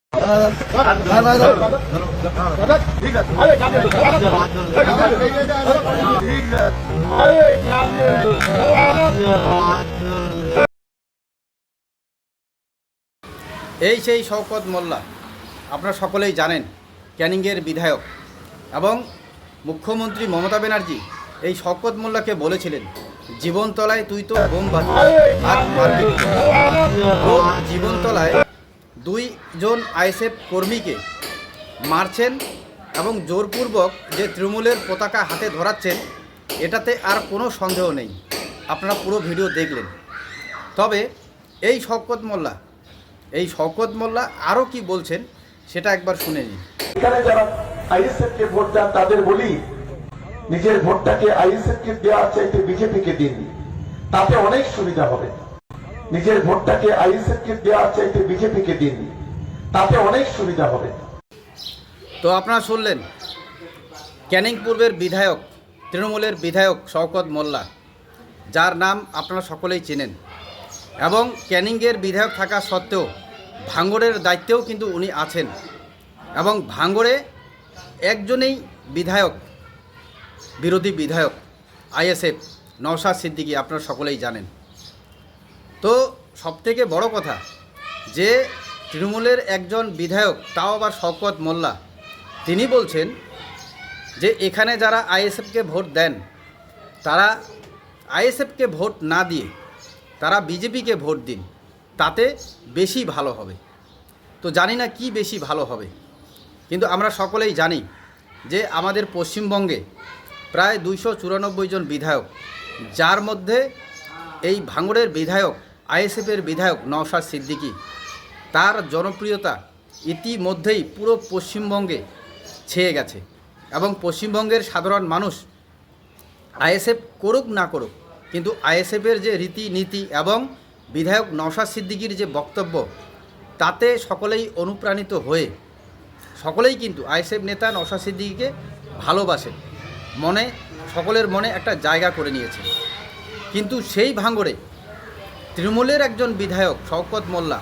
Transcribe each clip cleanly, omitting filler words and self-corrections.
এই সেই শওকত মোল্লা, আপনারা সকলেই জানেন, ক্যানিংয়ের বিধায়ক এবং মুখ্যমন্ত্রী মমতা ব্যানার্জি এই শওকত মোল্লাকে বলেছিলেন, জীবনতলায় তুই তো বোম বাঁধবি আর মারপিট করবি। জীবনতলায় দুইজন আইএসএফ কর্মীকে মারছেন এবং জোরপূর্বক যে তৃণমূলের পতাকা হাতে ধরাচ্ছেন, এটাতে আর কোনো সন্দেহ নেই। আপনারা পুরো ভিডিও দেখলেন। তবে এই শওকত মোল্লা আরও কি বলছেন সেটা একবার শুনে নিন। এখানে যারা আইএসএফ কে ভোট দেন তাদের বলি, নিজের ভোটটাকে আইএসএফ কে দেওয়া চাইতে বিজেপি কে দিন, তাতে অনেক সুবিধা হবে। নিজের ভোটটাকে আইএসএফ কে দেওয়া চাইতে বিজেপি কে দিন, তাতে অনেক সুবিধা হবে। তো আপনারা শুনলেন, ক্যানিং পূর্বের বিধায়ক, তৃণমূলের বিধায়ক শওকত মোল্লা, যার নাম আপনারা সকলেই চেনেন, এবং ক্যানিংয়ের বিধায়ক থাকা সত্ত্বেও ভাঙড়ের দায়িত্বেও কিন্তু উনি আছেন, এবং ভাঙড়ে একজনেই বিধায়ক, বিরোধী বিধায়ক আইএসএফ নওশাদ সিদ্দিকী, আপনারা সকলেই জানেন। তো সবথেকে বড় কথা যে তৃণমূলের একজন বিধায়ক, তাও আবার শওকত মোল্লা, তিনি বলছেন যে এখানে যারা আইএসএফকে ভোট দেন তারা আইএসএফকে ভোট না দিয়ে তারা বিজেপিকে ভোট দিন, তাতে বেশি ভালো হবে। তো জানি না কি বেশি ভালো হবে, কিন্তু আমরা সকলেই জানি যে আমাদের পশ্চিমবঙ্গে প্রায় 294 জন বিধায়ক, যার মধ্যে এই ভাঙড়ের বিধায়ক, আইএসএফের বিধায়ক নওশাদ সিদ্দিকী, তার জনপ্রিয়তা ইতিমধ্যেই পুরো পশ্চিমবঙ্গে ছেয়ে গেছে, এবং পশ্চিমবঙ্গের সাধারণ মানুষ আইএসএফ করুক না করুক, কিন্তু আইএসএফের যে রীতিনীতি এবং বিধায়ক নওশাদ সিদ্দিকীর যে বক্তব্য, তাতে সকলেই অনুপ্রাণিত হয়ে সকলেই কিন্তু আইএসএফ নেতা নওশাদ সিদ্দিকীকে ভালোবাসেন, মনে সকলের মনে একটা জায়গা করে নিয়েছে। কিন্তু সেই ভাঙড়ে তৃণমূলের একজন বিধায়ক শওকত মোল্লা,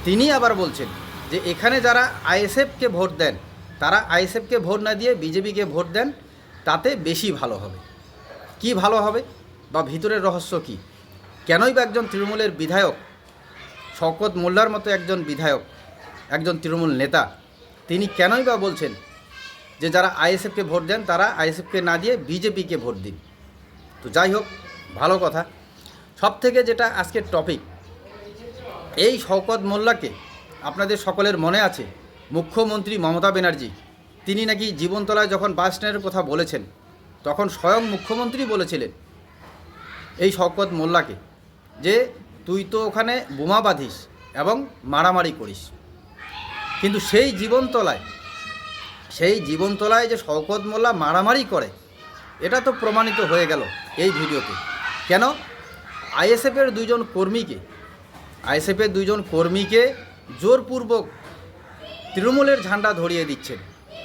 তিনি আবার বলছেন যে এখানে যারা আইএসএফকে ভোট দেন তারা আইএসএফকে ভোট না দিয়ে বিজেপিকে ভোট দেন, তাতে বেশি ভালো হবে। কি ভালো হবে বা ভিতরের রহস্য কি? কেনই বা একজন তৃণমূলের বিধায়ক, শওকত মোল্লার মতো একজন বিধায়ক, একজন তৃণমূল নেতা, তিনি কেনই বা বলছেন যে যারা আইএসএফকে ভোট দেন তারা আইএসএফকে না দিয়ে বিজেপিকে ভোট দিন? তো যাই হোক, ভালো কথা। সব থেকে যেটা আজকের টপিক, এই শওকত মোল্লাকে আপনাদের সকলের মনে আছে, মুখ্যমন্ত্রী মমতা ব্যানার্জি তিনি নাকি জীবনতলায় যখন বাস স্ট্যান্ডের কথা বলেছেন, তখন স্বয়ং মুখ্যমন্ত্রী বলেছিলেন এই শওকত মোল্লাকে যে তুই তো ওখানে বোমা বাঁধিস এবং মারামারি করিস। কিন্তু সেই জীবনতলায় যে শওকত মোল্লা মারামারি করে, এটা তো প্রমাণিত হয়ে গেল এই ভিডিওতে। কেন? আইএসএফের দুইজন কর্মীকে জোরপূর্বক তৃণমূলের ঝান্ডা ধরিয়ে দিচ্ছেন,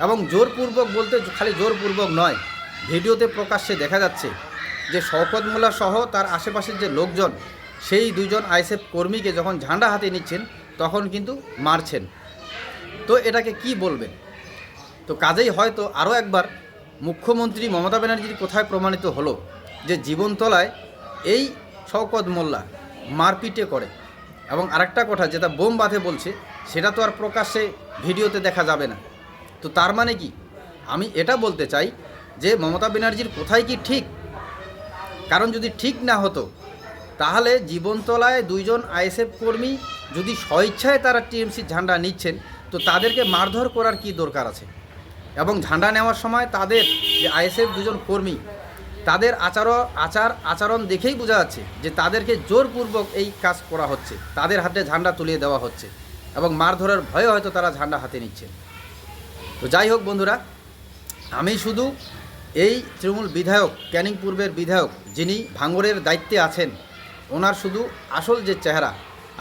এবং জোরপূর্বক বলতে খালি জোরপূর্বক নয়, ভিডিওতে প্রকাশ্যে দেখা যাচ্ছে যে শওকত মোল্লা সহ তার আশেপাশের যে লোকজন, সেই দুইজন আইএসএফ কর্মীকে যখন ঝান্ডা হাতে নিচ্ছেন তখন কিন্তু মারছেন। তো এটাকে কি বলবেন? তো কাজেই হয়তো আরও একবার মুখ্যমন্ত্রী মমতা ব্যানার্জির কোথায় প্রমাণিত হলো যে জীবনতলায় এই শওকত মোল্লা মারপিটে করে। এবং আরেকটা কথা, যেটা বোম বাঁধে বলছে, সেটা তো আর প্রকাশ্যে ভিডিওতে দেখা যাবে না। তো তার মানে কি? আমি এটা বলতে চাই যে মমতা ব্যানার্জির কোথায় কি ঠিক? কারণ যদি ঠিক না হতো তাহলে জীবনতলায় দুইজন আইএসএফ কর্মী যদি স্বইচ্ছায় তারা টিএমসির ঝান্ডা নিচ্ছেন, তো তাদেরকে মারধর করার কি দরকার আছে? এবং ঝান্ডা নেওয়ার সময় তাদের যে আইএসএফ দুজন কর্মী, তাদের আচরণ দেখেই বোঝা যাচ্ছে যে তাদেরকে জোরপূর্বক এই কাজ করা হচ্ছে, তাদের হাতে ঝান্ডা তুলিয়ে দেওয়া হচ্ছে, এবং মারধরের ভয়ে হয়তো তারা ঝান্ডা হাতে নিচ্ছে। তো যাই হোক বন্ধুরা, আমি শুধু এই তৃণমূল বিধায়ক, ক্যানিং পূর্বের বিধায়ক, যিনি ভাঙড়ের দায়িত্বে আছেন, ওনার শুধু আসল যে চেহারা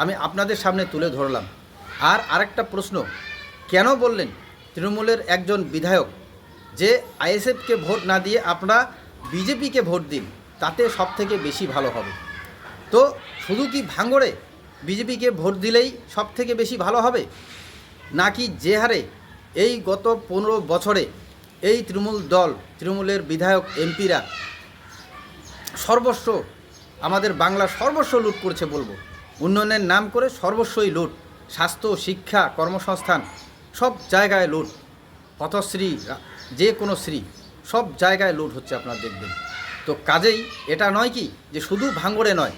আমি আপনাদের সামনে তুলে ধরলাম। আর আরেকটা প্রশ্ন, কেন বললেন তৃণমূলের একজন বিধায়ক যে আইএসএফকে ভোট না দিয়ে আপনারা বিজেপিকে ভোট দিন, তাতে সব থেকে বেশি ভালো হবে? তো শুধু কি ভাঙড়ে বিজেপিকে ভোট দিলেই সব থেকে বেশি ভালো হবে? নাকি যে হারে এই গত 15 বছরে এই তৃণমূল দল, তৃণমূলের বিধায়ক এমপিরা সর্বস্ব, আমাদের বাংলার সর্বস্ব লুট করছে বলবো। উন্নয়নের নাম করে সর্বস্বই লুট, স্বাস্থ্য, শিক্ষা, কর্মসংস্থান সব জায়গায় লুট, পথশ্রী, যে কোনো শ্রী সব জায়গায় লুট হচ্ছে আপনারা দেখবেন। তো কাজেই এটা নয় কি যে শুধু ভাঙড়ে নয়,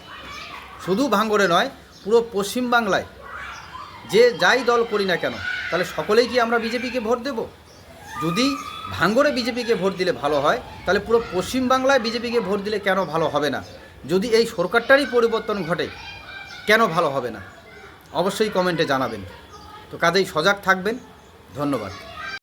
শুধু ভাঙড়ে নয়, পুরো পশ্চিমবাংলায় যে যাই দল করি না কেন, তাহলে সকলেই কি আমরা বিজেপিকে ভোট দেব? যদি ভাঙড়ে বিজেপিকে ভোট দিলে ভালো হয়, তাহলে পুরো পশ্চিমবাংলায় বিজেপিকে ভোট দিলে কেন ভালো হবে না? যদি এই সরকারটারই পরিবর্তন ঘটে, কেন ভালো হবে না? অবশ্যই কমেন্টে জানাবেন। তো কাজেই সজাগ থাকবেন। ধন্যবাদ।